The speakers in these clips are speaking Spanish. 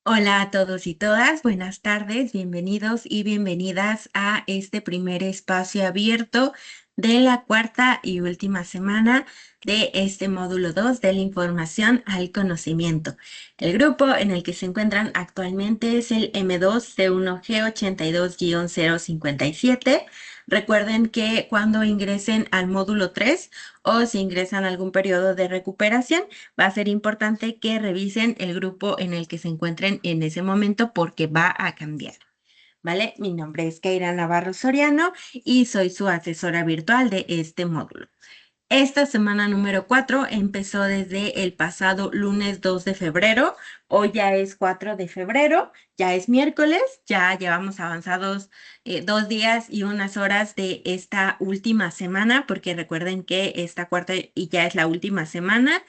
Hola a todos y todas, buenas tardes, bienvenidos y bienvenidas a este primer espacio abierto de la cuarta y última semana de este módulo 2 de la información al conocimiento. El grupo en el que se encuentran actualmente es el M2C1G82-057. Recuerden que cuando ingresen al módulo 3 o si ingresan a algún periodo de recuperación, va a ser importante que revisen el grupo en el que se encuentren en ese momento porque va a cambiar. ¿Vale? Mi nombre es Keira Navarro Soriano y soy su asesora virtual de este módulo. Esta semana número 4 empezó desde el pasado lunes 2 de febrero. Hoy ya es 4 de febrero, ya es miércoles, ya llevamos avanzados 2 días y unas horas de esta última semana, porque recuerden que esta cuarta y ya es la última semana.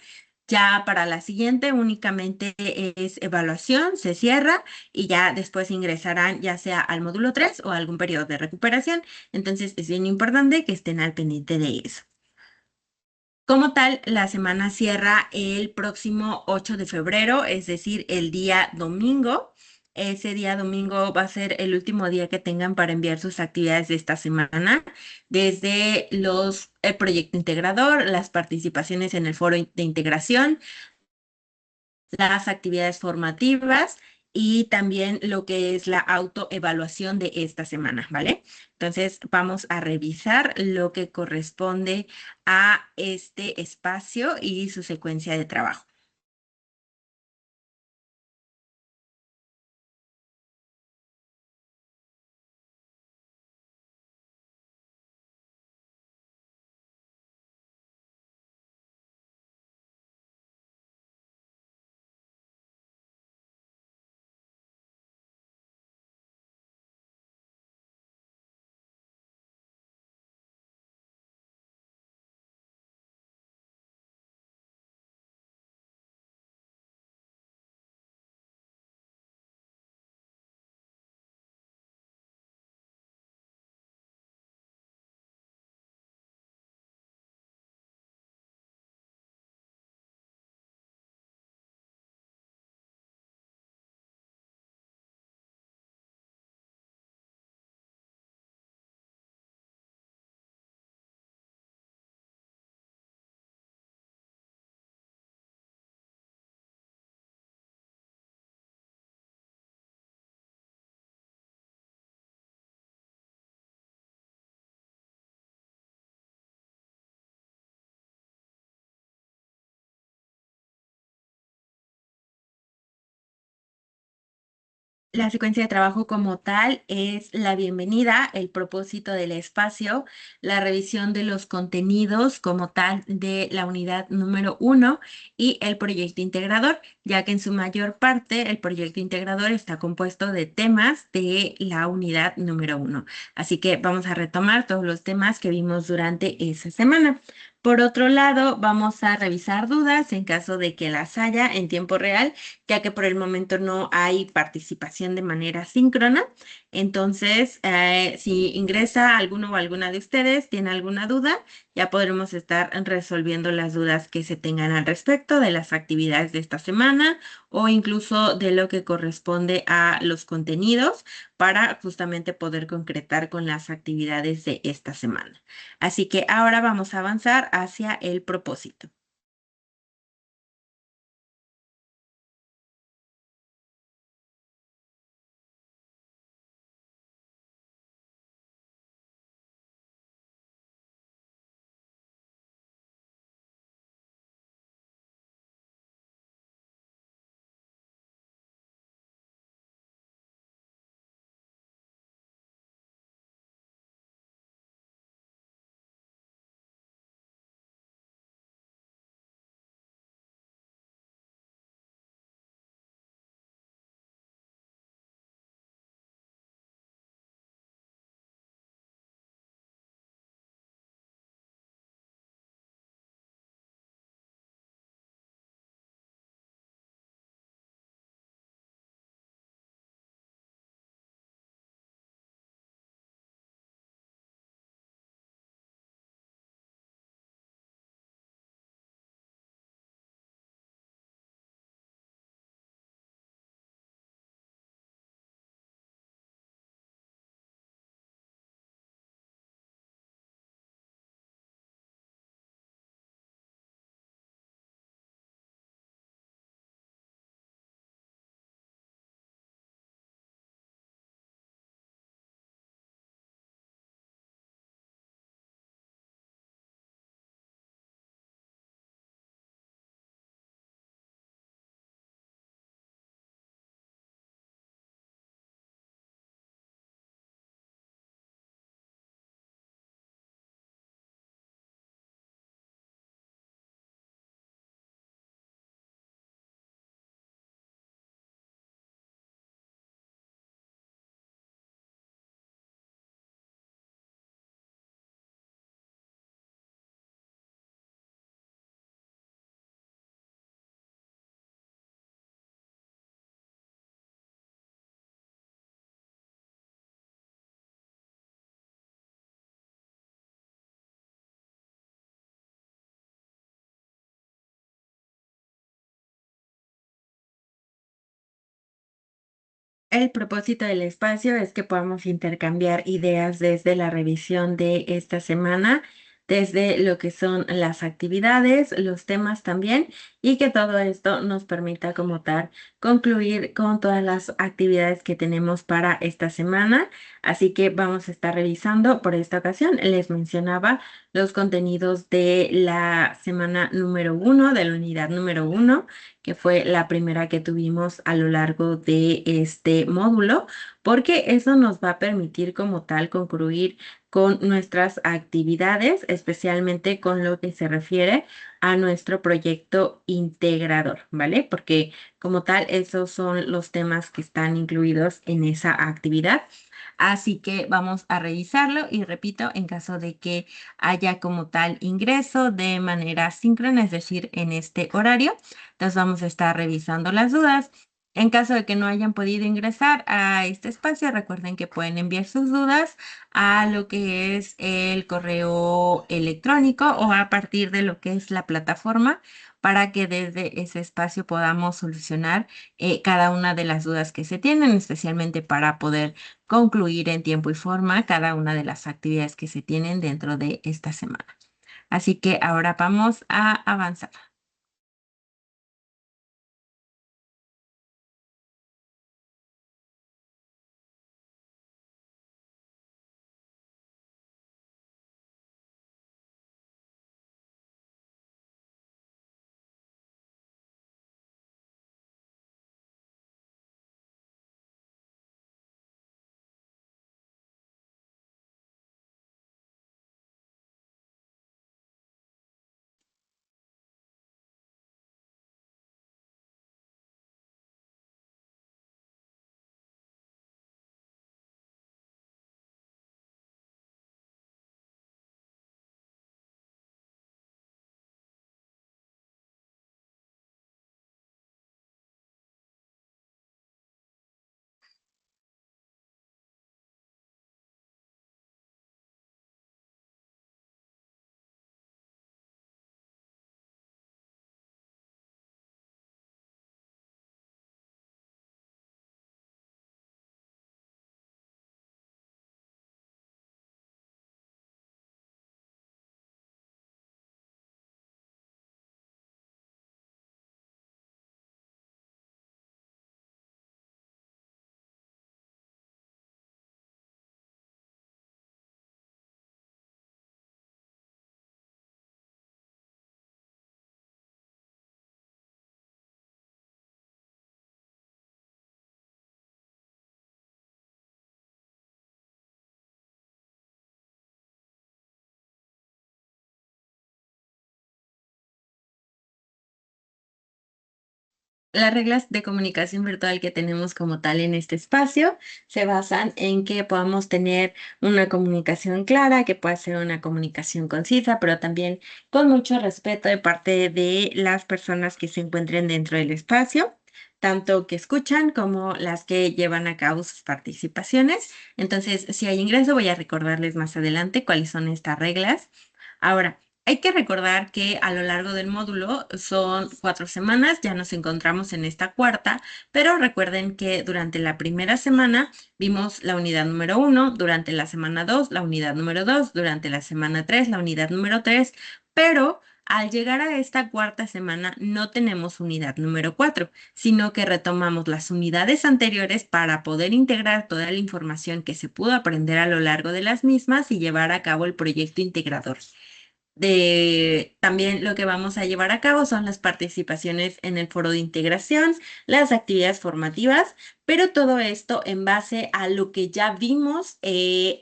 Ya para la siguiente únicamente es evaluación, se cierra y ya después ingresarán ya sea al módulo 3 o a algún periodo de recuperación. Entonces es bien importante que estén al pendiente de eso. Como tal, la semana cierra el próximo 8 de febrero, es decir, el día domingo. Ese día domingo va a ser el último día que tengan para enviar sus actividades de esta semana, desde el proyecto integrador, las participaciones en el foro de integración, las actividades formativas y también lo que es la autoevaluación de esta semana, ¿vale? Entonces vamos a revisar lo que corresponde a este espacio y su secuencia de trabajo. La secuencia de trabajo como tal es la bienvenida, el propósito del espacio, la revisión de los contenidos como tal de la unidad número 1 y el proyecto integrador, ya que en su mayor parte el proyecto integrador está compuesto de temas de la unidad número 1. Así que vamos a retomar todos los temas que vimos durante esa semana. Por otro lado, vamos a revisar dudas en caso de que las haya en tiempo real, ya que por el momento no hay participación de manera síncrona. Entonces, si ingresa alguno o alguna de ustedes, tiene alguna duda, ya podremos estar resolviendo las dudas que se tengan al respecto de las actividades de esta semana o incluso de lo que corresponde a los contenidos para justamente poder concretar con las actividades de esta semana. Así que ahora vamos a avanzar hacia el propósito. El propósito del espacio es que podamos intercambiar ideas desde la revisión de esta semana, desde lo que son las actividades, los temas también, y que todo esto nos permita como tal concluir con todas las actividades que tenemos para esta semana. Así que vamos a estar revisando por esta ocasión. Les mencionaba los contenidos de la semana número 1, de la unidad número 1, que fue la primera que tuvimos a lo largo de este módulo, porque eso nos va a permitir como tal concluir con nuestras actividades, especialmente con lo que se refiere a nuestro proyecto integrador, ¿vale? Porque como tal, esos son los temas que están incluidos en esa actividad. Así que vamos a revisarlo y repito, en caso de que haya como tal ingreso de manera síncrona, es decir, en este horario, entonces vamos a estar revisando las dudas. En caso de que no hayan podido ingresar a este espacio, recuerden que pueden enviar sus dudas a lo que es el correo electrónico o a partir de lo que es la plataforma para que desde ese espacio podamos solucionar cada una de las dudas que se tienen, especialmente para poder concluir en tiempo y forma cada una de las actividades que se tienen dentro de esta semana. Así que ahora vamos a avanzar. Las reglas de comunicación virtual que tenemos como tal en este espacio se basan en que podamos tener una comunicación clara, que pueda ser una comunicación concisa, pero también con mucho respeto de parte de las personas que se encuentren dentro del espacio, tanto que escuchan como las que llevan a cabo sus participaciones. Entonces, si hay ingreso, voy a recordarles más adelante cuáles son estas reglas. Ahora, hay que recordar que a lo largo del módulo son 4 semanas, ya nos encontramos en esta cuarta, pero recuerden que durante la primera semana vimos la unidad número 1, durante la semana 2 la unidad número 2, durante la semana 3 la unidad número 3, pero al llegar a esta cuarta semana no tenemos unidad número 4, sino que retomamos las unidades anteriores para poder integrar toda la información que se pudo aprender a lo largo de las mismas y llevar a cabo el proyecto integrador. También lo que vamos a llevar a cabo son las participaciones en el foro de integración, las actividades formativas, pero todo esto en base a lo que ya vimos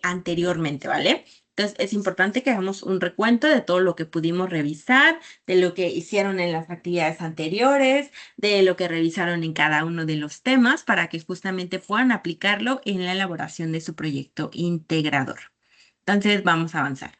anteriormente, ¿vale? Entonces es importante que hagamos un recuento de todo lo que pudimos revisar, de lo que hicieron en las actividades anteriores, de lo que revisaron en cada uno de los temas para que justamente puedan aplicarlo en la elaboración de su proyecto integrador. Entonces vamos a avanzar.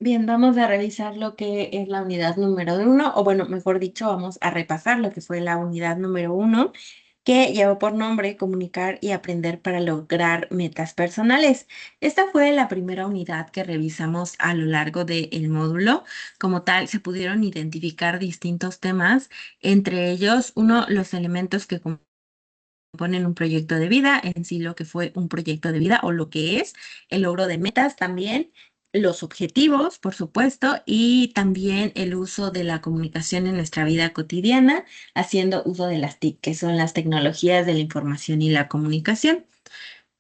Bien, vamos a revisar lo que es la unidad número uno, o bueno, mejor dicho, vamos a repasar lo que fue la unidad número uno, que llevó por nombre Comunicar y aprender para lograr metas personales. Esta fue la primera unidad que revisamos a lo largo del módulo. Como tal, se pudieron identificar distintos temas, entre ellos, uno, los elementos que ponen un proyecto de vida, en sí lo que fue un proyecto de vida o lo que es, el logro de metas también, los objetivos, por supuesto, y también el uso de la comunicación en nuestra vida cotidiana, haciendo uso de las TIC, que son las tecnologías de la información y la comunicación.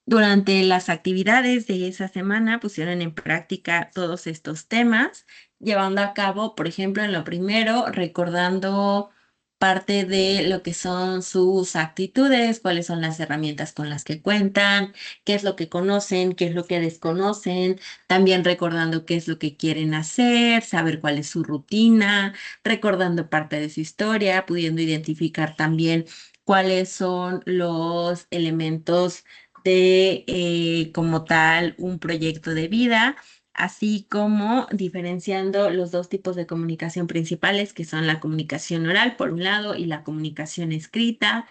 Durante las actividades de esa semana pusieron en práctica todos estos temas, llevando a cabo, por ejemplo, en lo primero, recordando parte de lo que son sus actitudes, cuáles son las herramientas con las que cuentan, qué es lo que conocen, qué es lo que desconocen, también recordando qué es lo que quieren hacer, saber cuál es su rutina, recordando parte de su historia, pudiendo identificar también cuáles son los elementos de como tal un proyecto de vida, así como diferenciando los dos tipos de comunicación principales, que son la comunicación oral por un lado y la comunicación escrita.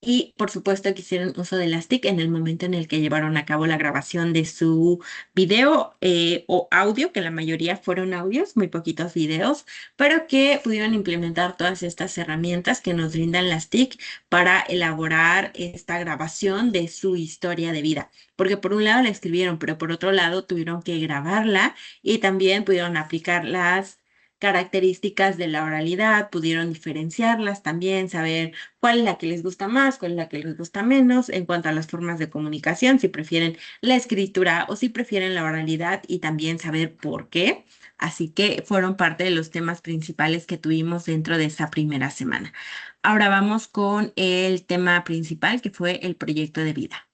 Y por supuesto que hicieron uso de las TIC en el momento en el que llevaron a cabo la grabación de su video o audio, que la mayoría fueron audios, muy poquitos videos, pero que pudieron implementar todas estas herramientas que nos brindan las TIC para elaborar esta grabación de su historia de vida. Porque por un lado la escribieron, pero por otro lado tuvieron que grabarla y también pudieron aplicar las características de la oralidad, pudieron diferenciarlas también, saber cuál es la que les gusta más, cuál es la que les gusta menos en cuanto a las formas de comunicación, si prefieren la escritura o si prefieren la oralidad y también saber por qué. Así que fueron parte de los temas principales que tuvimos dentro de esa primera semana. Ahora vamos con el tema principal que fue el proyecto de vida.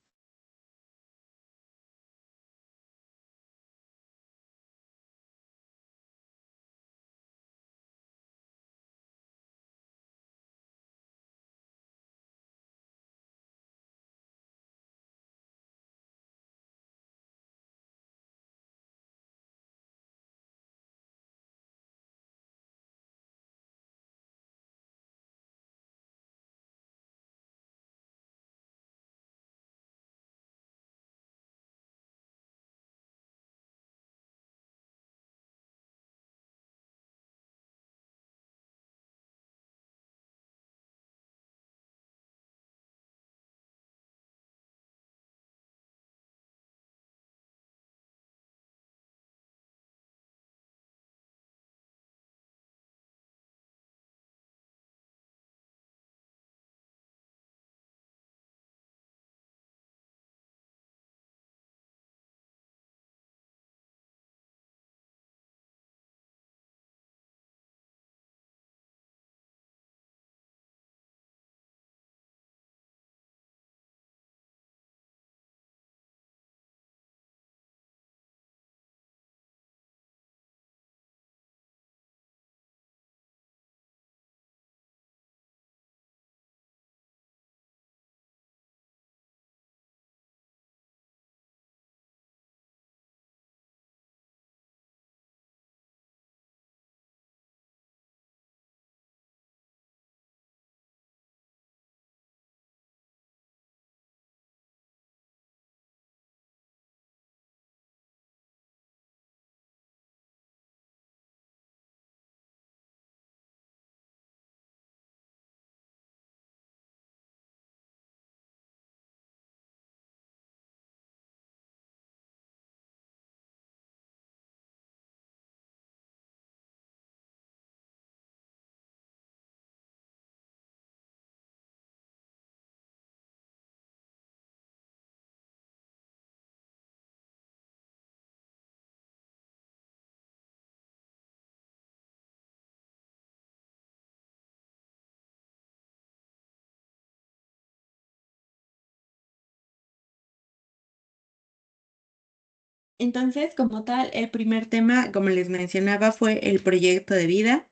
Entonces, como tal, el primer tema, como les mencionaba, fue el proyecto de vida.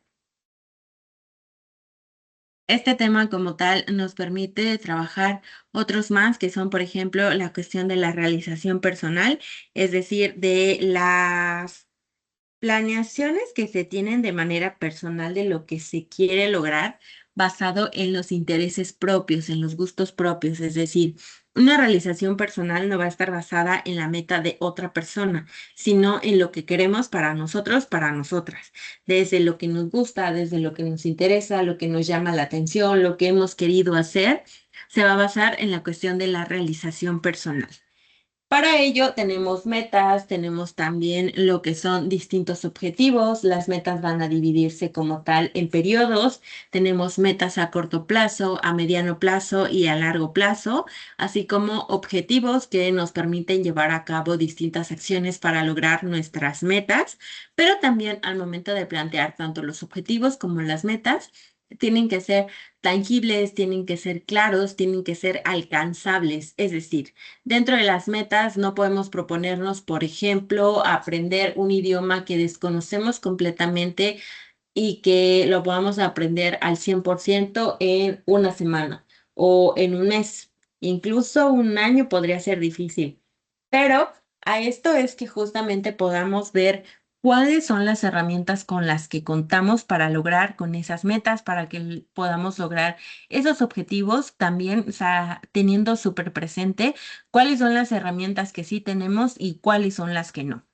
Este tema como tal nos permite trabajar otros más que son, por ejemplo, la cuestión de la realización personal, es decir, de las Planeaciones que se tienen de manera personal de lo que se quiere lograr basado en los intereses propios, en los gustos propios. Es decir, una realización personal no va a estar basada en la meta de otra persona, sino en lo que queremos para nosotros, para nosotras. Desde lo que nos gusta, desde lo que nos interesa, lo que nos llama la atención, lo que hemos querido hacer, se va a basar en la cuestión de la realización personal. Para ello tenemos metas, tenemos también lo que son distintos objetivos. Las metas van a dividirse como tal en periodos. Tenemos metas a corto plazo, a mediano plazo y a largo plazo, así como objetivos que nos permiten llevar a cabo distintas acciones para lograr nuestras metas, pero también al momento de plantear tanto los objetivos como las metas, tienen que ser tangibles, tienen que ser claros, tienen que ser alcanzables, es decir, dentro de las metas no podemos proponernos, por ejemplo, aprender un idioma que desconocemos completamente y que lo podamos aprender al 100% en una semana o en un mes. Incluso un año podría ser difícil. Pero a esto es que justamente podamos ver cuáles son las herramientas con las que contamos para lograr con esas metas, para que podamos lograr esos objetivos, también, o sea, teniendo súper presente cuáles son las herramientas que sí tenemos y cuáles son las que no.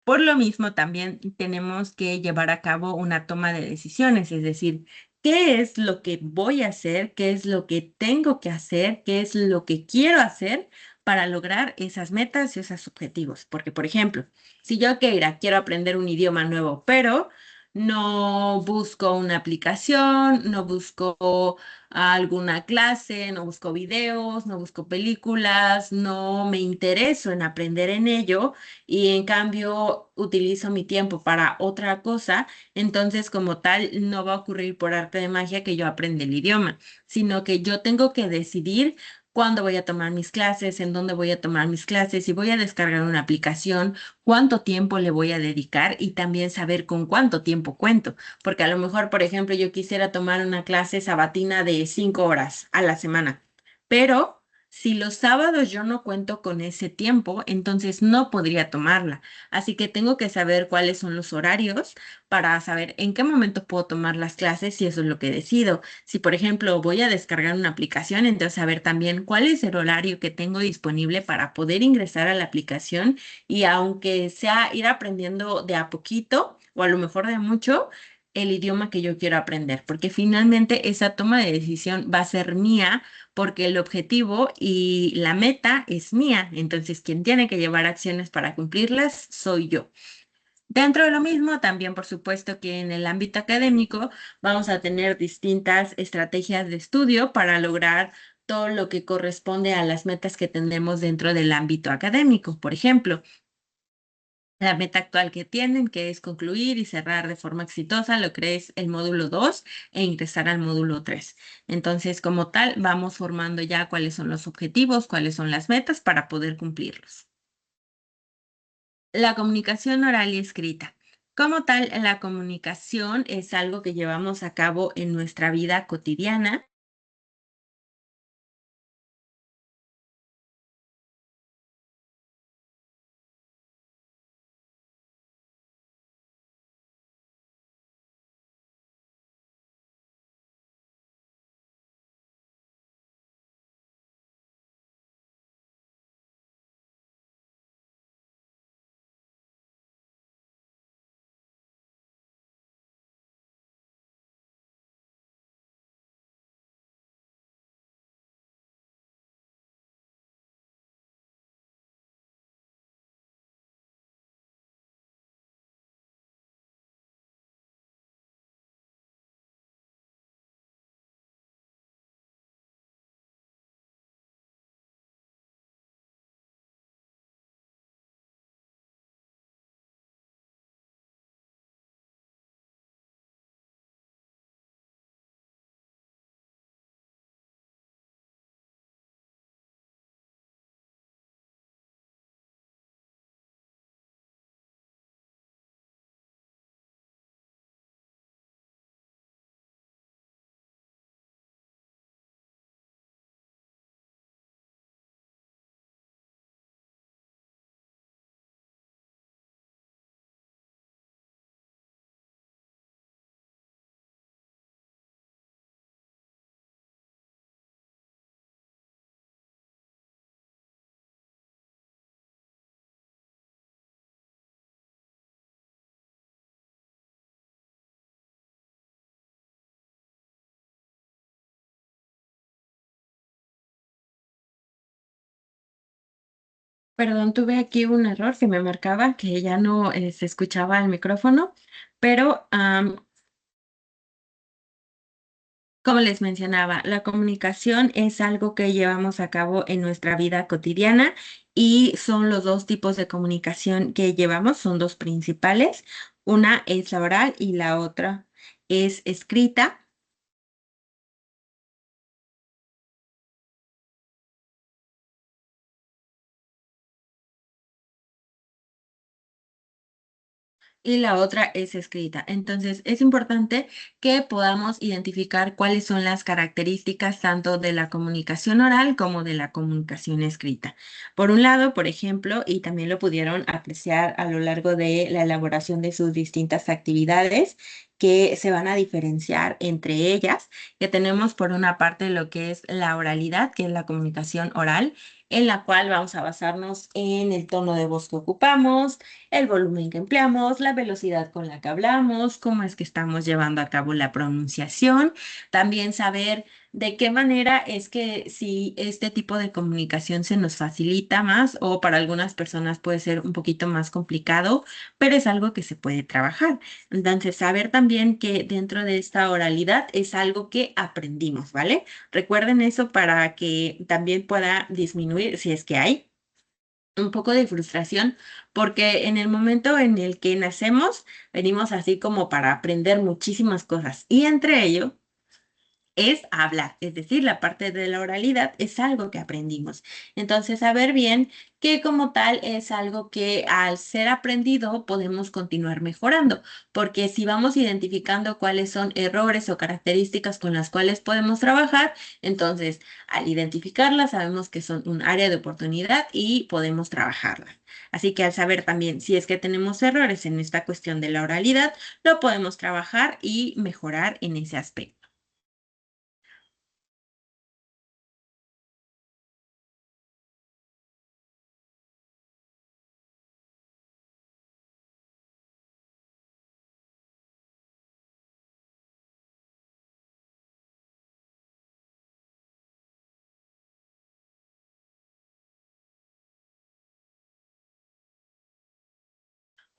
Por lo mismo, también tenemos que llevar a cabo una toma de decisiones, es decir, ¿qué es lo que voy a hacer? ¿Qué es lo que tengo que hacer? ¿Qué es lo que quiero hacer para lograr esas metas y esos objetivos? Porque, por ejemplo, si yo quiero aprender un idioma nuevo, pero no busco una aplicación, no busco alguna clase, no busco videos, no busco películas, no me intereso en aprender en ello y en cambio utilizo mi tiempo para otra cosa, entonces como tal no va a ocurrir por arte de magia que yo aprenda el idioma, sino que yo tengo que decidir cuándo voy a tomar mis clases, en dónde voy a tomar mis clases, si voy a descargar una aplicación, cuánto tiempo le voy a dedicar y también saber con cuánto tiempo cuento, porque a lo mejor, por ejemplo, yo quisiera tomar una clase sabatina de 5 horas a la semana, pero si los sábados yo no cuento con ese tiempo, entonces no podría tomarla. Así que tengo que saber cuáles son los horarios para saber en qué momento puedo tomar las clases y eso es lo que decido. Si, por ejemplo, voy a descargar una aplicación, entonces saber también cuál es el horario que tengo disponible para poder ingresar a la aplicación y aunque sea ir aprendiendo de a poquito o a lo mejor de mucho, el idioma que yo quiero aprender, porque finalmente esa toma de decisión va a ser mía porque el objetivo y la meta es mía, entonces quien tiene que llevar acciones para cumplirlas soy yo. Dentro de lo mismo, también por supuesto que en el ámbito académico vamos a tener distintas estrategias de estudio para lograr todo lo que corresponde a las metas que tendremos dentro del ámbito académico. Por ejemplo, la meta actual que tienen, que es concluir y cerrar de forma exitosa lo que es el módulo 2 e ingresar al módulo 3. Entonces, como tal, vamos formando ya cuáles son los objetivos, cuáles son las metas para poder cumplirlos. La comunicación oral y escrita. Como tal, la comunicación es algo que llevamos a cabo en nuestra vida cotidiana. Perdón, tuve aquí un error que me marcaba que ya no se escuchaba el micrófono, pero como les mencionaba, la comunicación es algo que llevamos a cabo en nuestra vida cotidiana y son los dos tipos de comunicación que llevamos, son dos principales. Una es la oral y la otra es escrita. Y la otra es escrita. Entonces, es importante que podamos identificar cuáles son las características tanto de la comunicación oral como de la comunicación escrita. Por un lado, por ejemplo, y también lo pudieron apreciar a lo largo de la elaboración de sus distintas actividades, que se van a diferenciar entre ellas, que tenemos por una parte lo que es la oralidad, que es la comunicación oral, en la cual vamos a basarnos en el tono de voz que ocupamos, el volumen que empleamos, la velocidad con la que hablamos, cómo es que estamos llevando a cabo la pronunciación, también saber de qué manera es que si este tipo de comunicación se nos facilita más o para algunas personas puede ser un poquito más complicado, pero es algo que se puede trabajar. Entonces, saber también que dentro de esta oralidad es algo que aprendimos, ¿vale? Recuerden eso para que también pueda disminuir si es que hay un poco de frustración, porque en el momento en el que nacemos, venimos así como para aprender muchísimas cosas y entre ello es hablar, es decir, la parte de la oralidad es algo que aprendimos. Entonces, saber bien que como tal es algo que al ser aprendido podemos continuar mejorando, porque si vamos identificando cuáles son errores o características con las cuales podemos trabajar, entonces al identificarlas sabemos que son un área de oportunidad y podemos trabajarlas. Así que al saber también si es que tenemos errores en esta cuestión de la oralidad, lo podemos trabajar y mejorar en ese aspecto.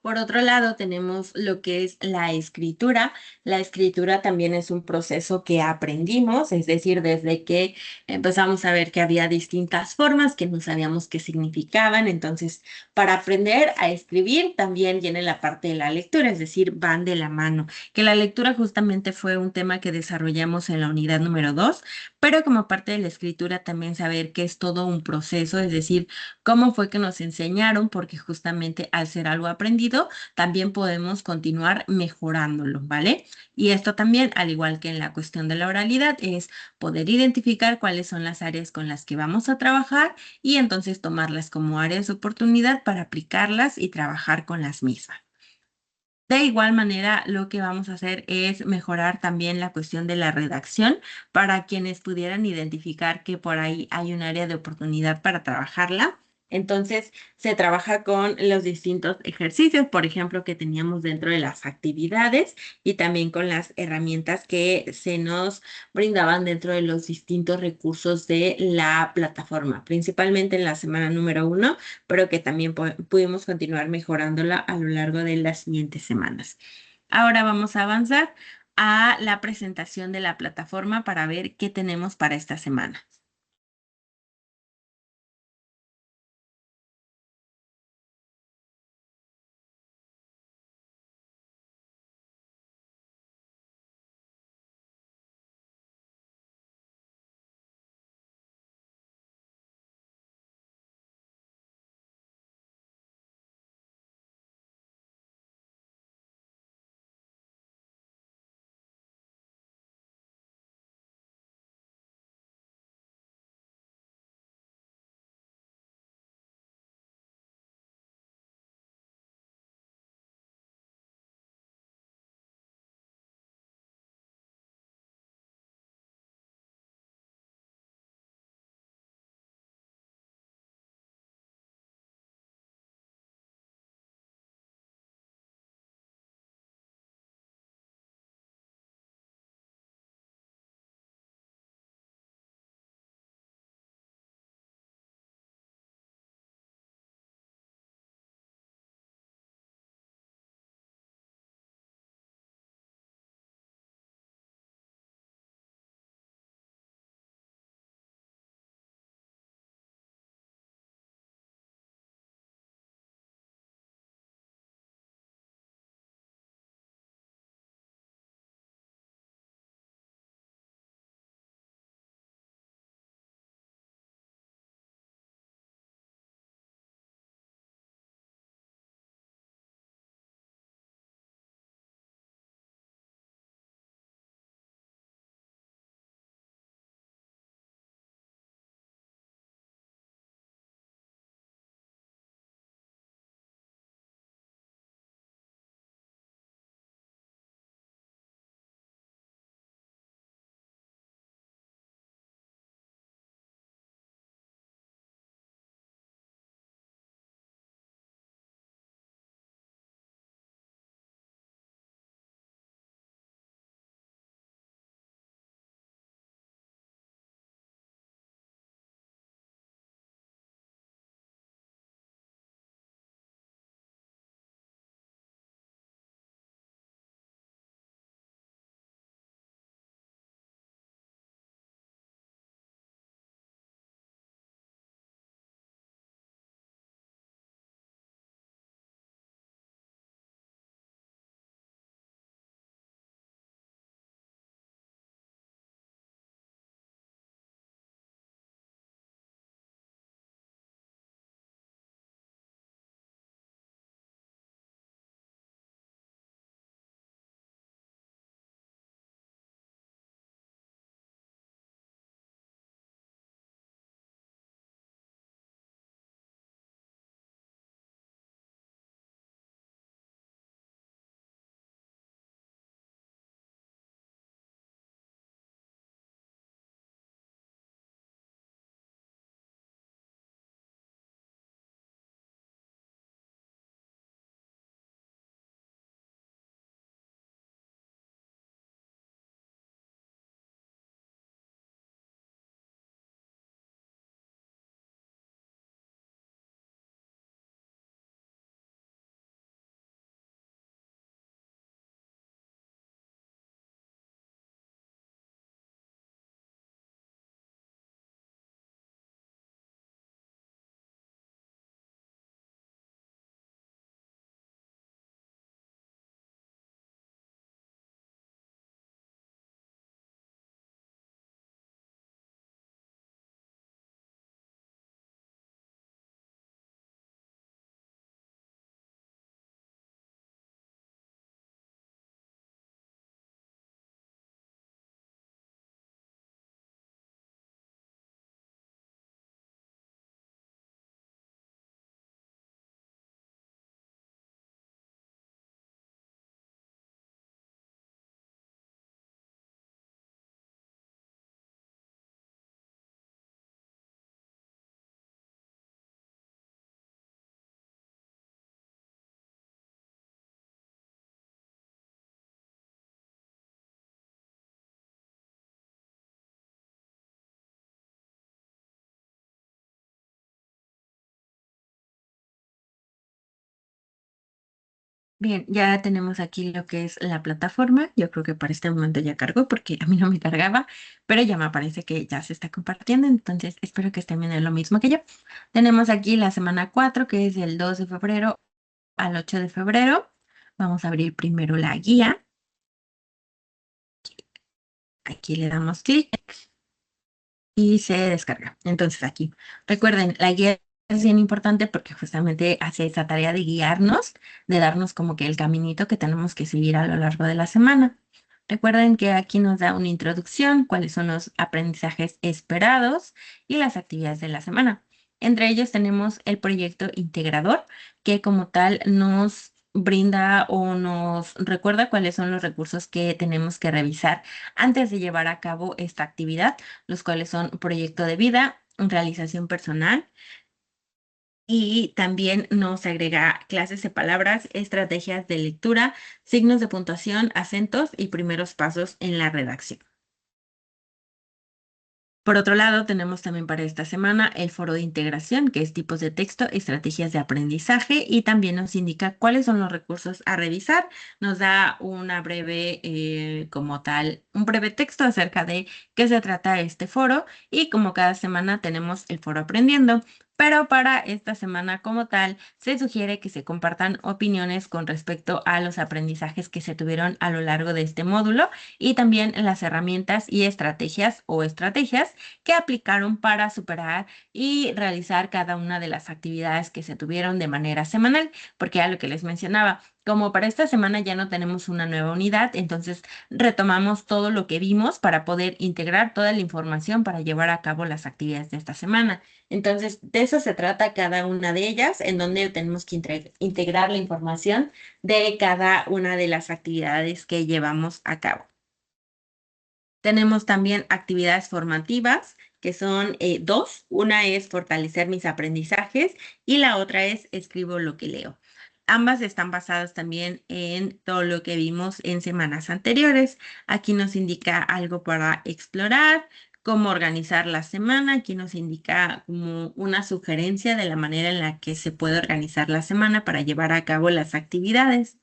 Por otro lado, tenemos lo que es la escritura. La escritura también es un proceso que aprendimos, es decir, desde que empezamos a ver que había distintas formas que no sabíamos qué significaban. Entonces, para aprender a escribir también viene la parte de la lectura, es decir, van de la mano. Que la lectura justamente fue un tema que desarrollamos en la unidad número 2, pero como parte de la escritura también saber que es todo un proceso, es decir, cómo fue que nos enseñaron, porque justamente al ser algo aprendido, también podemos continuar mejorándolo, ¿vale? Y esto también, al igual que en la cuestión de la oralidad, es poder identificar cuáles son las áreas con las que vamos a trabajar y entonces tomarlas como áreas de oportunidad para aplicarlas y trabajar con las mismas. De igual manera, lo que vamos a hacer es mejorar también la cuestión de la redacción para quienes pudieran identificar que por ahí hay un área de oportunidad para trabajarla. Entonces, se trabaja con los distintos ejercicios, por ejemplo, que teníamos dentro de las actividades y también con las herramientas que se nos brindaban dentro de los distintos recursos de la plataforma, principalmente en la semana número 1, pero que también pudimos continuar mejorándola a lo largo de las siguientes semanas. Ahora vamos a avanzar a la presentación de la plataforma para ver qué tenemos para esta semana. Bien, ya tenemos aquí lo que es la plataforma. Yo creo que para este momento ya cargó porque a mí no me cargaba, pero ya me parece que ya se está compartiendo, entonces espero que estén viendo lo mismo que yo. Tenemos aquí la semana 4, que es del 2 de febrero al 8 de febrero. Vamos a abrir primero la guía. Aquí le damos clic y se descarga. Entonces aquí, recuerden, la guía es bien importante porque justamente hace esa tarea de guiarnos, de darnos como que el caminito que tenemos que seguir a lo largo de la semana. Recuerden que aquí nos da una introducción, cuáles son los aprendizajes esperados y las actividades de la semana. Entre ellos tenemos el proyecto integrador, que como tal nos brinda o nos recuerda cuáles son los recursos que tenemos que revisar antes de llevar a cabo esta actividad, los cuales son proyecto de vida, realización personal, y también nos agrega clases de palabras, estrategias de lectura, signos de puntuación, acentos y primeros pasos en la redacción. Por otro lado, tenemos también para esta semana el foro de integración, que es tipos de texto, estrategias de aprendizaje, y también nos indica cuáles son los recursos a revisar. Nos da una breve, como tal, un breve texto acerca de qué se trata este foro, y como cada semana tenemos el foro aprendiendo. Pero para esta semana como tal, se sugiere que se compartan opiniones con respecto a los aprendizajes que se tuvieron a lo largo de este módulo y también las herramientas y estrategias o estrategias que aplicaron para superar y realizar cada una de las actividades que se tuvieron de manera semanal, porque a lo que les mencionaba, como para esta semana ya no tenemos una nueva unidad, entonces retomamos todo lo que vimos para poder integrar toda la información para llevar a cabo las actividades de esta semana. Entonces, de eso se trata cada una de ellas, en donde tenemos que integrar la información de cada una de las actividades que llevamos a cabo. Tenemos también actividades formativas, que son dos. Una es fortalecer mis aprendizajes y la otra es escribo lo que leo. Ambas están basadas también en todo lo que vimos en semanas anteriores. Aquí nos indica algo para explorar, cómo organizar la semana. Aquí nos indica como una sugerencia de la manera en la que se puede organizar la semana para llevar a cabo las actividades.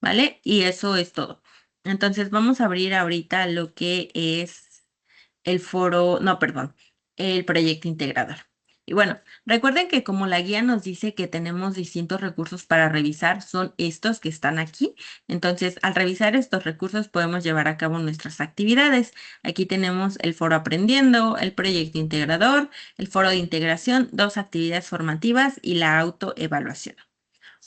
¿Vale? Y eso es todo. Entonces vamos a abrir ahorita lo que es el foro, no, perdón, el proyecto integrador. Y bueno, recuerden que como la guía nos dice que tenemos distintos recursos para revisar, son estos que están aquí. Entonces, al revisar estos recursos podemos llevar a cabo nuestras actividades. Aquí tenemos el foro aprendiendo, el proyecto integrador, el foro de integración, dos actividades formativas y la autoevaluación.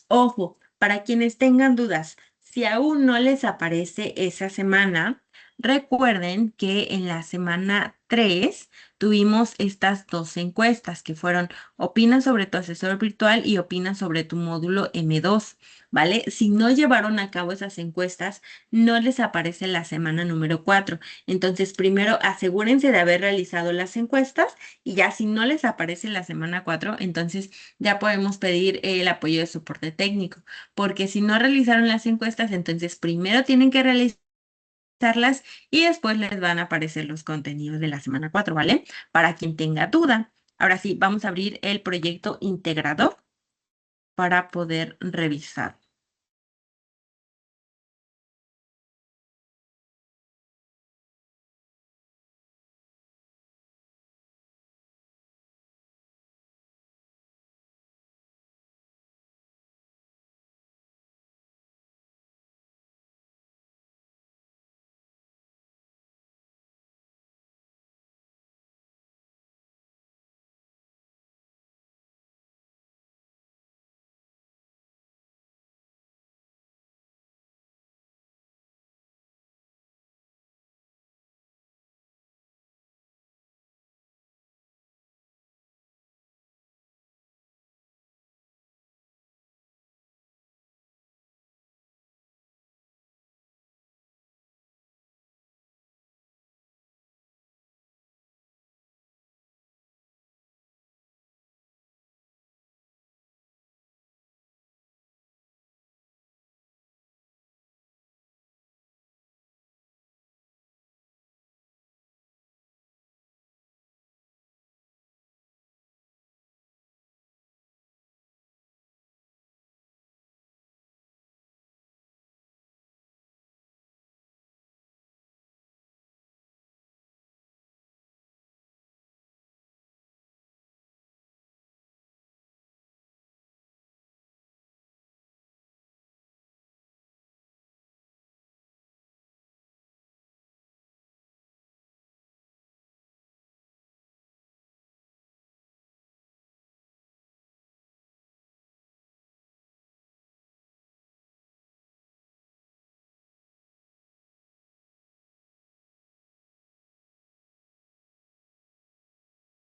Ojo, para quienes tengan dudas, si aún no les aparece esa semana, recuerden que en la semana 3 tuvimos estas dos encuestas que fueron opina sobre tu asesor virtual y opina sobre tu módulo M2, ¿vale? Si no llevaron a cabo esas encuestas, no les aparece la semana número 4. Entonces, primero asegúrense de haber realizado las encuestas y ya si no les aparece la semana 4, entonces ya podemos pedir el apoyo de soporte técnico, porque si no realizaron las encuestas, entonces primero tienen que realizarlas y después les van a aparecer los contenidos de la semana 4, ¿vale? Para quien tenga duda. Ahora sí, vamos a abrir el proyecto integrador para poder revisar.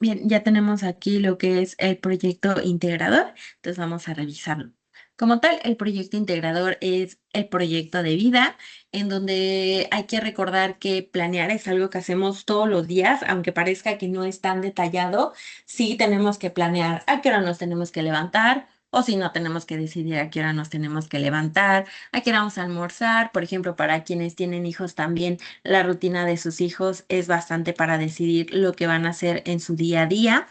Bien, ya tenemos aquí lo que es el proyecto integrador, entonces vamos a revisarlo. Como tal, el proyecto integrador es el proyecto de vida en donde hay que recordar que planear es algo que hacemos todos los días, aunque parezca que no es tan detallado, sí tenemos que planear a qué hora nos tenemos que levantar o si no tenemos que decidir a qué hora nos tenemos que levantar, a qué hora vamos a almorzar, por ejemplo, para quienes tienen hijos también la rutina de sus hijos es bastante para decidir lo que van a hacer en su día a día.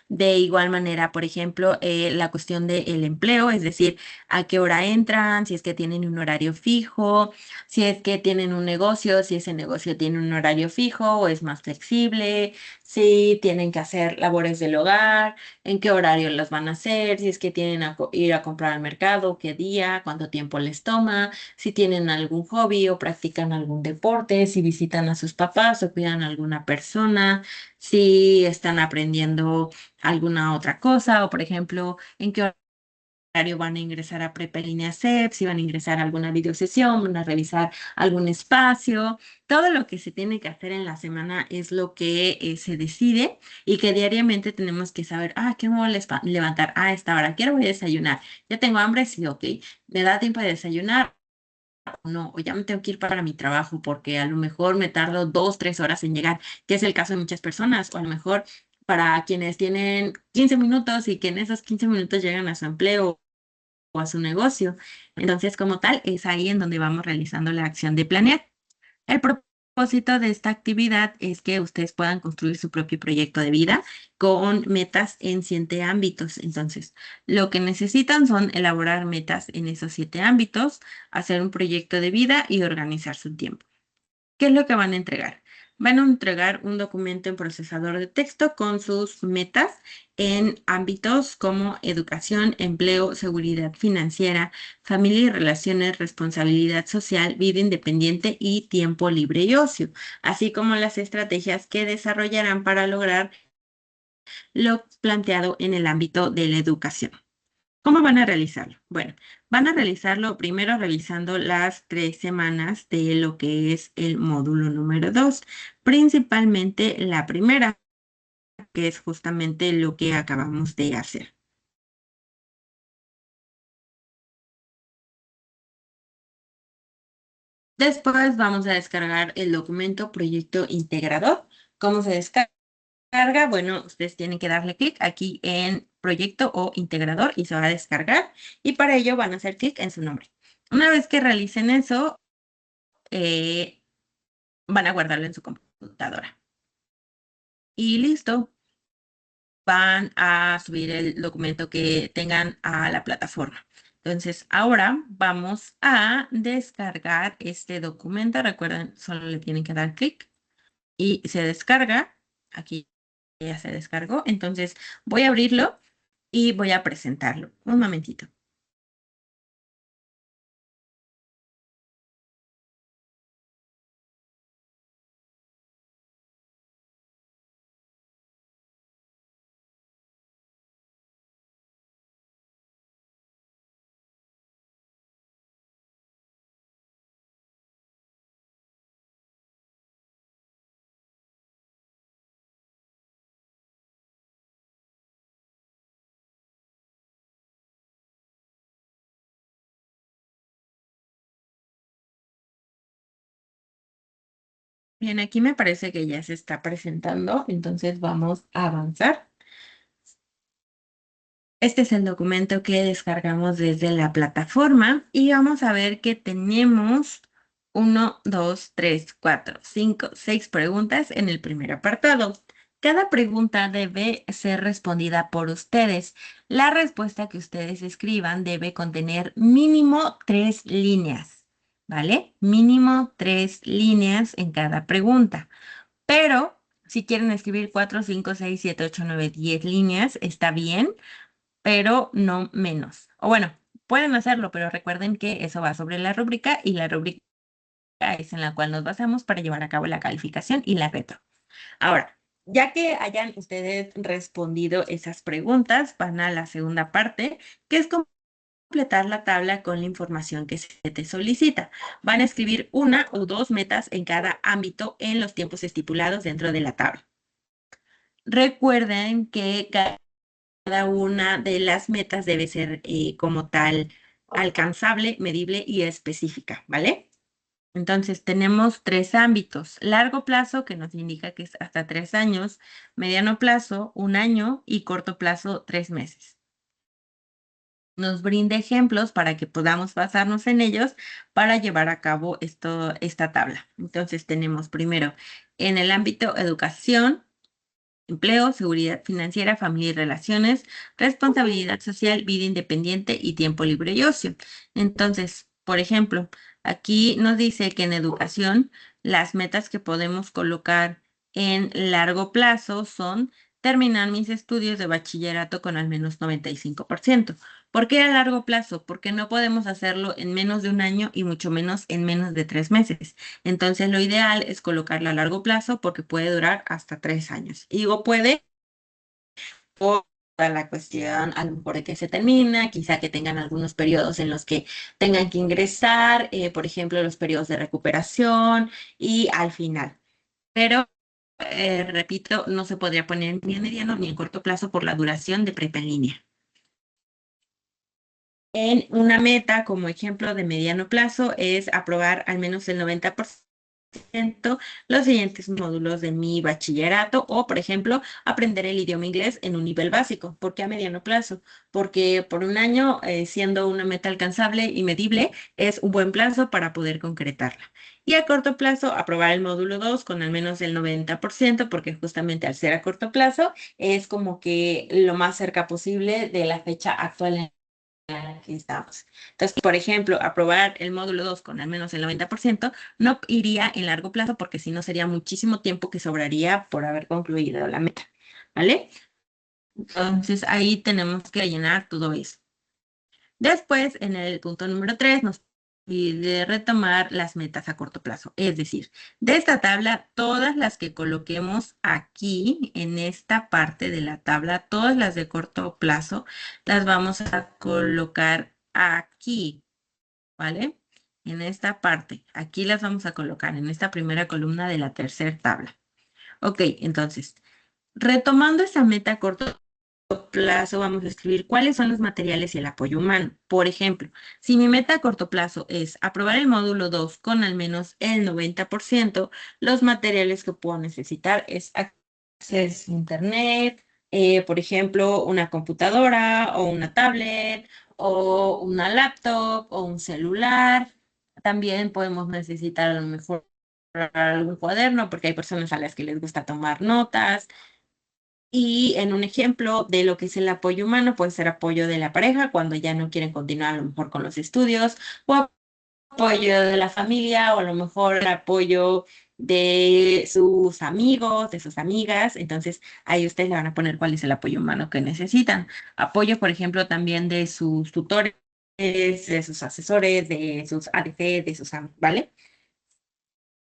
De igual manera, por ejemplo, la cuestión del empleo, es decir, a qué hora entran, si es que tienen un horario fijo, si es que tienen un negocio, si ese negocio tiene un horario fijo o es más flexible, si tienen que hacer labores del hogar, en qué horario las van a hacer, si es que tienen ir a comprar al mercado, qué día, cuánto tiempo les toma, si tienen algún hobby o practican algún deporte, si visitan a sus papás o cuidan a alguna persona, si están aprendiendo alguna otra cosa o, por ejemplo, en qué horario van a ingresar a Prepa Línea CEP, si van a ingresar a alguna videosesión, van a revisar algún espacio. Todo lo que se tiene que hacer en la semana es lo que se decide y que diariamente tenemos que saber, ¿qué me voy a levantar a esta hora? ¿Qué hora voy a desayunar? ¿Ya tengo hambre? Sí, ok. ¿Me da tiempo de desayunar? No, o ya me tengo que ir para mi trabajo porque a lo mejor me tardo 2, 3 horas en llegar, que es el caso de muchas personas, o a lo mejor para quienes tienen 15 minutos y que en esos 15 minutos llegan a su empleo o a su negocio. Entonces, como tal, es ahí en donde vamos realizando la acción de planear. El propósito de esta actividad es que ustedes puedan construir su propio proyecto de vida con metas en 7 ámbitos. Entonces, lo que necesitan son elaborar metas en esos 7 ámbitos, hacer un proyecto de vida y organizar su tiempo. ¿Qué es lo que van a entregar? Van a entregar un documento en procesador de texto con sus metas en ámbitos como educación, empleo, seguridad financiera, familia y relaciones, responsabilidad social, vida independiente y tiempo libre y ocio, así como las estrategias que desarrollarán para lograr lo planteado en el ámbito de la educación. ¿Cómo van a realizarlo? Bueno, van a realizarlo primero revisando las 3 semanas de lo que es el módulo número 2, principalmente la primera, que es justamente lo que acabamos de hacer. Después vamos a descargar el documento proyecto integrador. ¿Cómo se descarga? Bueno, ustedes tienen que darle clic aquí en proyecto o integrador y se va a descargar y para ello van a hacer clic en su nombre. Una vez que realicen eso, eh, van a guardarlo en su computadora. Y listo, van a subir el documento que tengan a la plataforma. Entonces, ahora vamos a descargar este documento. Recuerden, solo le tienen que dar clic y se descarga. Aquí ya se descargó. Entonces, voy a abrirlo y voy a presentarlo. Un momentito. Bien, aquí me parece que ya se está presentando. Entonces, vamos a avanzar. Este es el documento que descargamos desde la plataforma y vamos a ver que tenemos 1, 2, 3, 4, 5, 6 preguntas en el primer apartado. Cada pregunta debe ser respondida por ustedes. La respuesta que ustedes escriban debe contener mínimo 3 líneas, ¿vale? Mínimo 3 líneas en cada pregunta. Pero si quieren escribir 4, 5, 6, 7, 8, 9, 10 líneas, está bien, pero no menos. O bueno, pueden hacerlo, pero recuerden que eso va sobre la rúbrica y la rúbrica es en la cual nos basamos para llevar a cabo la calificación y la retro. Ahora, ya que hayan ustedes respondido esas preguntas, van a la segunda parte, que es completar la tabla con la información que se te solicita. Van a escribir 1 o 2 metas en cada ámbito en los tiempos estipulados dentro de la tabla. Recuerden que cada una de las metas debe ser como tal alcanzable, medible y específica, ¿vale? Entonces tenemos tres ámbitos: largo plazo, que nos indica que es hasta 3 años; mediano plazo, 1 año; y corto plazo, 3 meses. Nos brinda ejemplos para que podamos basarnos en ellos para llevar a cabo esta tabla. Entonces tenemos primero en el ámbito educación, empleo, seguridad financiera, familia y relaciones, responsabilidad social, vida independiente y tiempo libre y ocio. Entonces, por ejemplo, aquí nos dice que en educación las metas que podemos colocar en largo plazo son terminar mis estudios de bachillerato con al menos 95%. ¿Por qué a largo plazo? Porque no podemos hacerlo en menos de 1 año y mucho menos en menos de 3 meses. Entonces, lo ideal es colocarla a largo plazo porque puede durar hasta 3 años. Y digo puede por la cuestión a lo mejor de que se termina, quizá que tengan algunos periodos en los que tengan que ingresar, por ejemplo, los periodos de recuperación y al final. Pero, repito, no se podría poner ni en mediano ni en corto plazo por la duración de prepa en línea. En una meta, como ejemplo de mediano plazo, es aprobar al menos el 90% los siguientes módulos de mi bachillerato o, por ejemplo, aprender el idioma inglés en un nivel básico. ¿Por qué a mediano plazo? Porque por 1 año, siendo una meta alcanzable y medible, es un buen plazo para poder concretarla. Y a corto plazo, aprobar el módulo 2 con al menos el 90%, porque justamente al ser a corto plazo, es como que lo más cerca posible de la fecha actual aquí estamos. Entonces, por ejemplo, aprobar el módulo 2 con al menos el 90% no iría en largo plazo porque si no sería muchísimo tiempo que sobraría por haber concluido la meta, ¿vale? Entonces, ahí tenemos que llenar todo eso. Después, en el punto número 3, nos pide retomar las metas a corto plazo. Es decir, de esta tabla, todas las que coloquemos aquí, en esta parte de la tabla, todas las de corto plazo, las vamos a colocar aquí, ¿vale? En esta parte. Aquí las vamos a colocar en esta primera columna de la tercera tabla. Ok, entonces, retomando esa meta a corto plazo, vamos a escribir cuáles son los materiales y el apoyo humano. Por ejemplo, si mi meta a corto plazo es aprobar el módulo 2 con al menos el 90%, los materiales que puedo necesitar es acceso a internet, por ejemplo, una computadora o una tablet o una laptop o un celular. También podemos necesitar a lo mejor algún cuaderno porque hay personas a las que les gusta tomar notas. Y en un ejemplo de lo que es el apoyo humano, puede ser apoyo de la pareja cuando ya no quieren continuar a lo mejor con los estudios, o apoyo de la familia, o a lo mejor apoyo de sus amigos, de sus amigas. Entonces, ahí ustedes le van a poner cuál es el apoyo humano que necesitan. Apoyo, por ejemplo, también de sus tutores, de sus asesores, de sus ADC, de sus, ¿vale?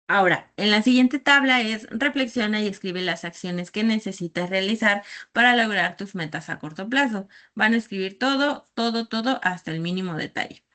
Ahora, en la siguiente tabla es reflexiona y escribe las acciones que necesitas realizar para lograr tus metas a corto plazo. Van a escribir todo, todo, todo hasta el mínimo detalle.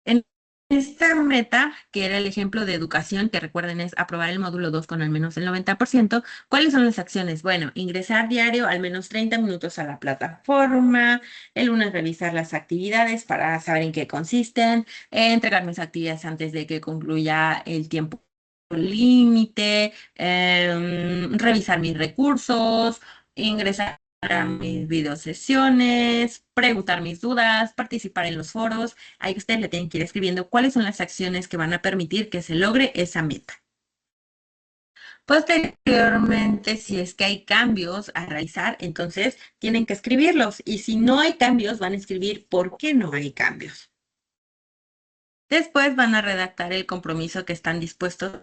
En esta meta, que era el ejemplo de educación, que recuerden es aprobar el módulo 2 con al menos el 90%, ¿cuáles son las acciones? Bueno, ingresar diario al menos 30 minutos a la plataforma, el lunes revisar las actividades para saber en qué consisten, entregar mis actividades antes de que concluya el tiempo límite, revisar mis recursos, ingresar a mis videosesiones, preguntar mis dudas, participar en los foros. Ahí ustedes le tienen que ir escribiendo cuáles son las acciones que van a permitir que se logre esa meta. Posteriormente, si es que hay cambios a realizar, entonces tienen que escribirlos. Y si no hay cambios, van a escribir por qué no hay cambios. Después van a redactar el compromiso que están dispuestos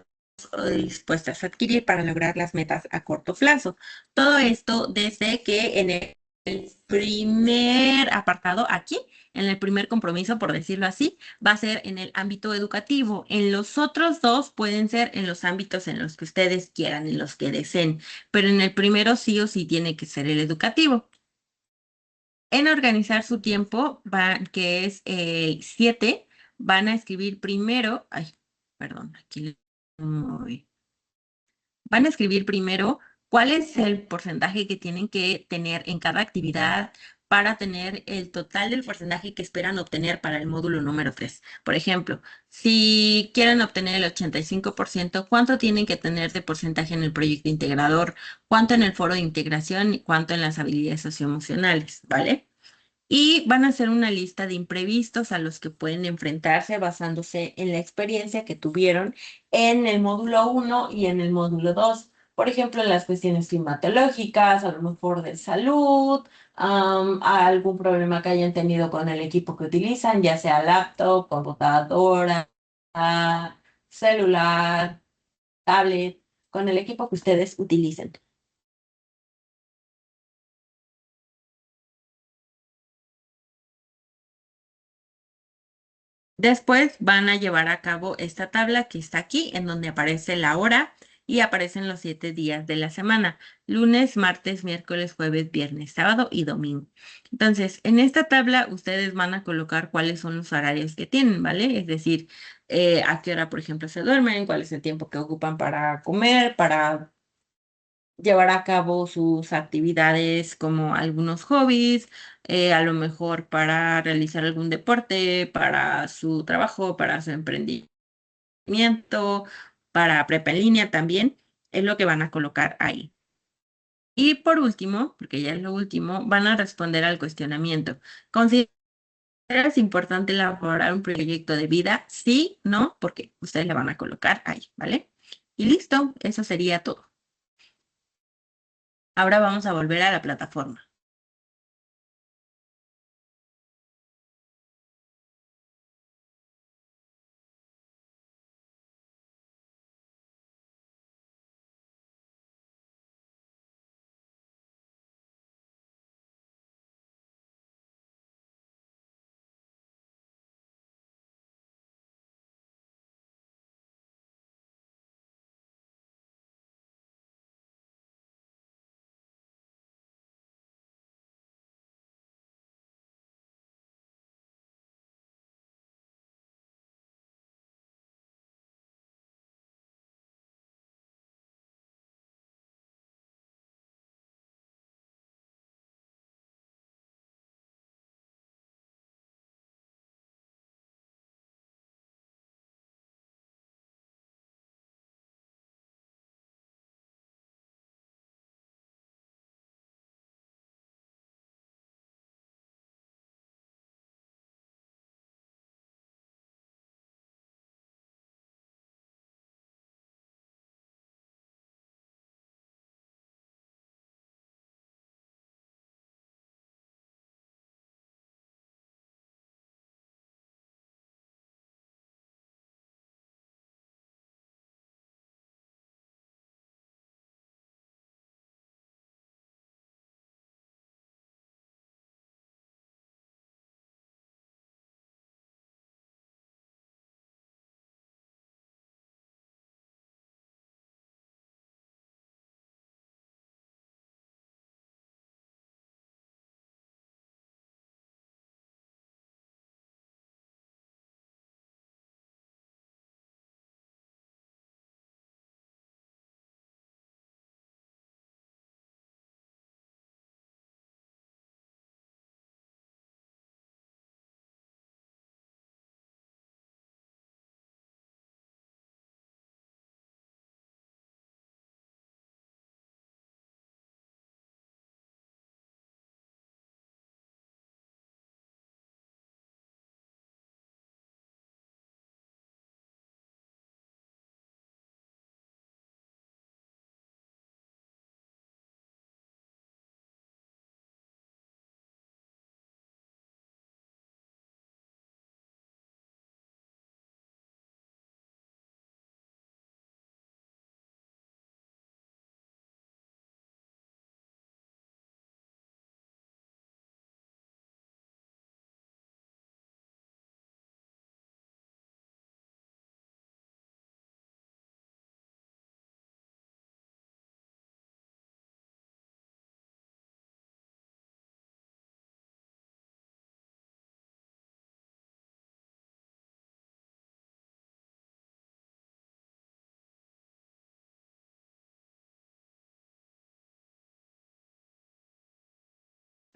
o dispuestas a adquirir para lograr las metas a corto plazo. Todo esto desde que en el primer apartado aquí, en el primer compromiso, por decirlo así, va a ser en el ámbito educativo. En los otros dos pueden ser en los ámbitos en los que ustedes quieran, en los que deseen, pero en el primero sí o sí tiene que ser el educativo. En organizar su tiempo, que es el 7, van a escribir primero, ay, perdón, aquí van a escribir primero ¿Cuál es el porcentaje que tienen que tener en cada actividad para tener el total del porcentaje que esperan obtener para el módulo número 3? Por ejemplo, si quieren obtener el 85%, ¿cuánto tienen que tener de porcentaje en el proyecto integrador? ¿Cuánto en el foro de integración y cuánto en las habilidades socioemocionales? ¿Vale? Y van a hacer una lista de imprevistos a los que pueden enfrentarse basándose en la experiencia que tuvieron en el módulo 1 y en el módulo 2. Por ejemplo, en las cuestiones climatológicas, a lo mejor de salud, algún problema que hayan tenido con el equipo que utilizan, ya sea laptop, computadora, celular, tablet, con el equipo que ustedes utilicen. Después van a llevar a cabo esta tabla que está aquí, en donde aparece la hora y aparecen los 7 días de la semana: lunes, martes, miércoles, jueves, viernes, sábado y domingo. Entonces, en esta tabla ustedes van a colocar cuáles son los horarios que tienen, ¿vale? Es decir, a qué hora, por ejemplo, se duermen, cuál es el tiempo que ocupan para comer, para llevar a cabo sus actividades como algunos hobbies, a lo mejor para realizar algún deporte, para su trabajo, para su emprendimiento, para prepa en línea también, es lo que van a colocar ahí. Y por último, porque ya es lo último, van a responder al cuestionamiento. ¿Consideras importante elaborar un proyecto de vida? Sí, no, porque ustedes le van a colocar ahí, ¿vale? Y listo, eso sería todo. Ahora vamos a volver a la plataforma.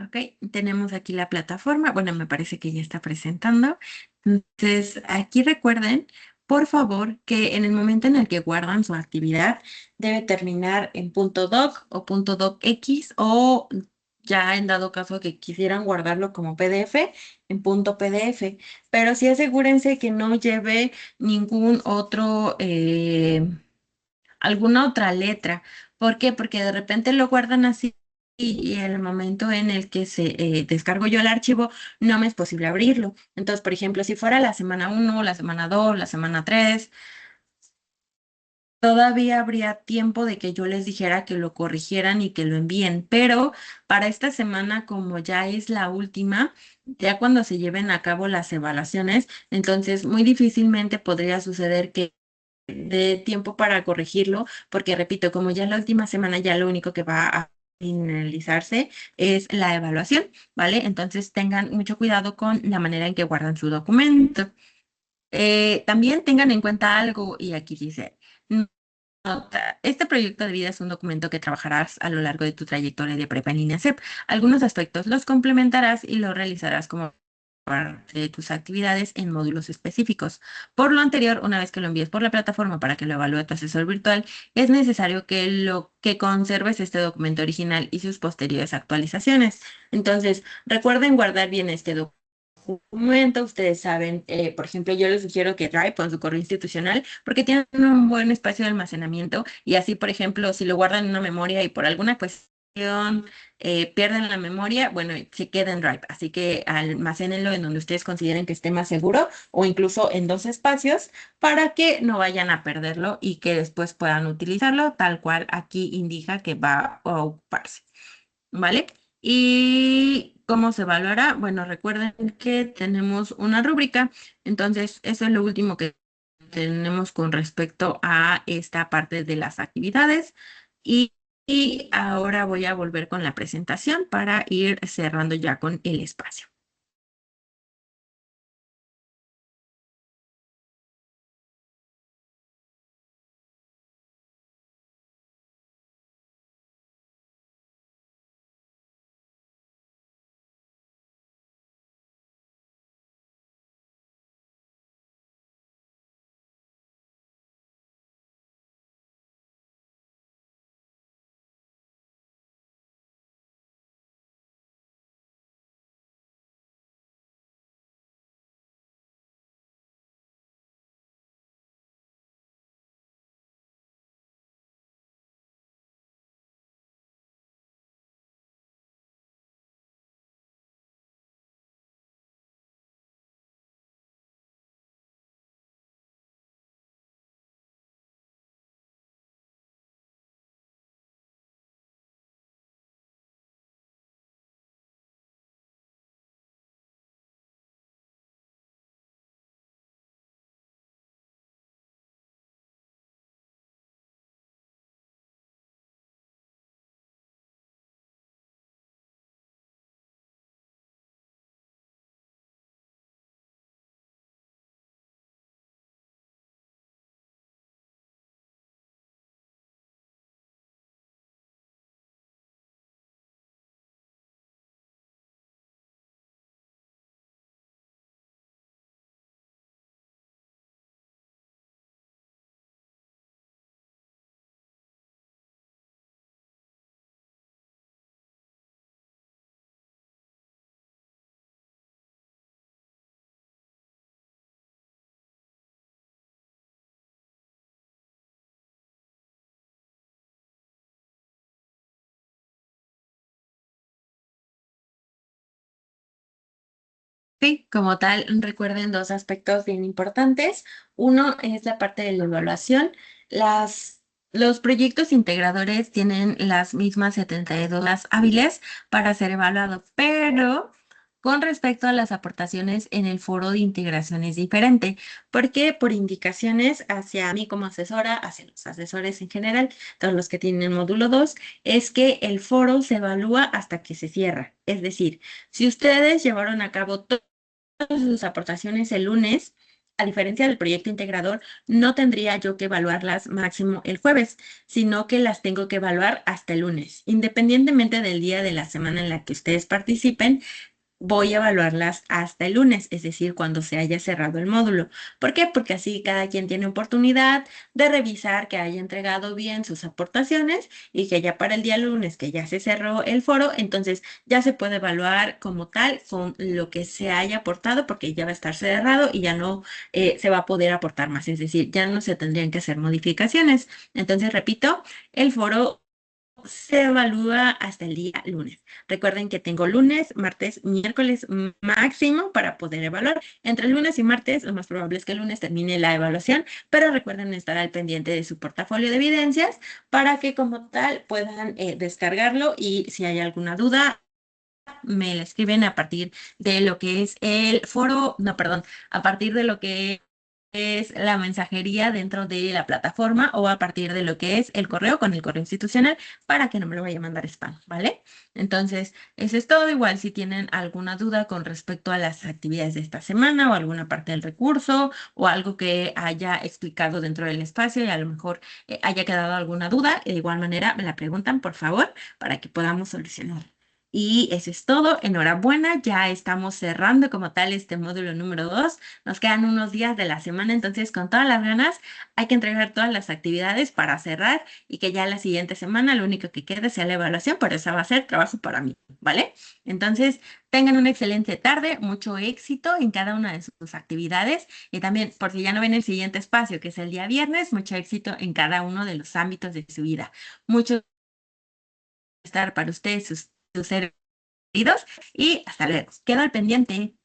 Ok, tenemos aquí la plataforma. Bueno, me parece que ya está presentando. Entonces, aquí recuerden, por favor, que en el momento en el que guardan su actividad, debe terminar en punto .doc o punto .docx o ya en dado caso que quisieran guardarlo como PDF, en punto PDF. Pero sí asegúrense que no lleve ningún otro, alguna otra letra. ¿Por qué? Porque de repente lo guardan así y en el momento en el que se descargo yo el archivo, no me es posible abrirlo. Entonces, por ejemplo, si fuera la semana 1, la semana 2, la semana 3, todavía habría tiempo de que yo les dijera que lo corrigieran y que lo envíen. Pero para esta semana, como ya es la última, ya cuando se lleven a cabo las evaluaciones, entonces muy difícilmente podría suceder que de tiempo para corregirlo, porque repito, como ya es la última semana, ya lo único que va a finalizarse es la evaluación, ¿vale? Entonces tengan mucho cuidado con la manera en que guardan su documento. También tengan en cuenta algo, y aquí dice, nota, este proyecto de vida es un documento que trabajarás a lo largo de tu trayectoria de prepa en INESEP. Algunos aspectos los complementarás y los realizarás como parte de tus actividades en módulos específicos. Por lo anterior, una vez que lo envíes por la plataforma para que lo evalúe tu asesor virtual, es necesario que conserves este documento original y sus posteriores actualizaciones. Entonces, recuerden guardar bien este documento. Ustedes saben, por ejemplo, yo les sugiero que Drive con su correo institucional porque tienen un buen espacio de almacenamiento y así, por ejemplo, si lo guardan en una memoria y por alguna cuestión pierden la memoria, bueno, se queda en Drive. Así que almacénenlo en donde ustedes consideren que esté más seguro o incluso en dos espacios para que no vayan a perderlo y que después puedan utilizarlo tal cual aquí indica que va a ocuparse. ¿Vale? ¿Y cómo se evaluará? Bueno, recuerden que tenemos una rúbrica, entonces eso es lo último que tenemos con respecto a esta parte de las actividades. Y, y ahora voy a volver con la presentación para ir cerrando ya con el espacio. Sí, como tal, recuerden dos aspectos bien importantes. Uno es la parte de la evaluación. Los proyectos integradores tienen las mismas 72 horas hábiles para ser evaluados, pero con respecto a las aportaciones en el foro de integración es diferente, porque por indicaciones hacia mí como asesora, hacia los asesores en general, todos los que tienen el módulo 2, es que el foro se evalúa hasta que se cierra. Es decir, si ustedes llevaron a cabo sus aportaciones el lunes, A diferencia del proyecto integrador, no tendría yo que evaluarlas máximo el jueves, sino que las tengo que evaluar hasta el lunes. Independientemente del día de la semana en la que ustedes participen, voy a evaluarlas hasta el lunes, es decir, cuando se haya cerrado el módulo. ¿Por qué? Porque así cada quien tiene oportunidad de revisar que haya entregado bien sus aportaciones y que ya para el día lunes que ya se cerró el foro, entonces ya se puede evaluar como tal con lo que se haya aportado porque ya va a estar cerrado y ya no se va a poder aportar más, es decir, ya no se tendrían que hacer modificaciones. Entonces, repito, el foro se evalúa hasta el día lunes. Recuerden que tengo lunes, martes, miércoles máximo para poder evaluar. Entre lunes y martes, lo más probable es que el lunes termine la evaluación, pero recuerden estar al pendiente de su portafolio de evidencias para que como tal puedan descargarlo y si hay alguna duda, me la escriben a partir de lo que es el foro, no, perdón, a partir de lo que es la mensajería dentro de la plataforma o a partir de lo que es el correo con el correo institucional para que no me lo vaya a mandar spam, ¿vale? Entonces, eso es todo. Igual si tienen alguna duda con respecto a las actividades de esta semana o alguna parte del recurso o algo que haya explicado dentro del espacio y a lo mejor haya quedado alguna duda, de igual manera me la preguntan, por favor, para que podamos solucionar. Y eso es todo. Enhorabuena, ya estamos cerrando como tal este módulo número 2. Nos quedan unos días de la semana, entonces con todas las ganas hay que entregar todas las actividades para cerrar y que ya la siguiente semana lo único que quede sea la evaluación, pero esa va a ser trabajo para mí, ¿vale? Entonces, tengan una excelente tarde, mucho éxito en cada una de sus actividades y también, por si ya no ven el siguiente espacio, que es el día viernes, mucho éxito en cada uno de los ámbitos de su vida. Mucho estar para ustedes, sus seres queridos y hasta luego. Quedo al pendiente.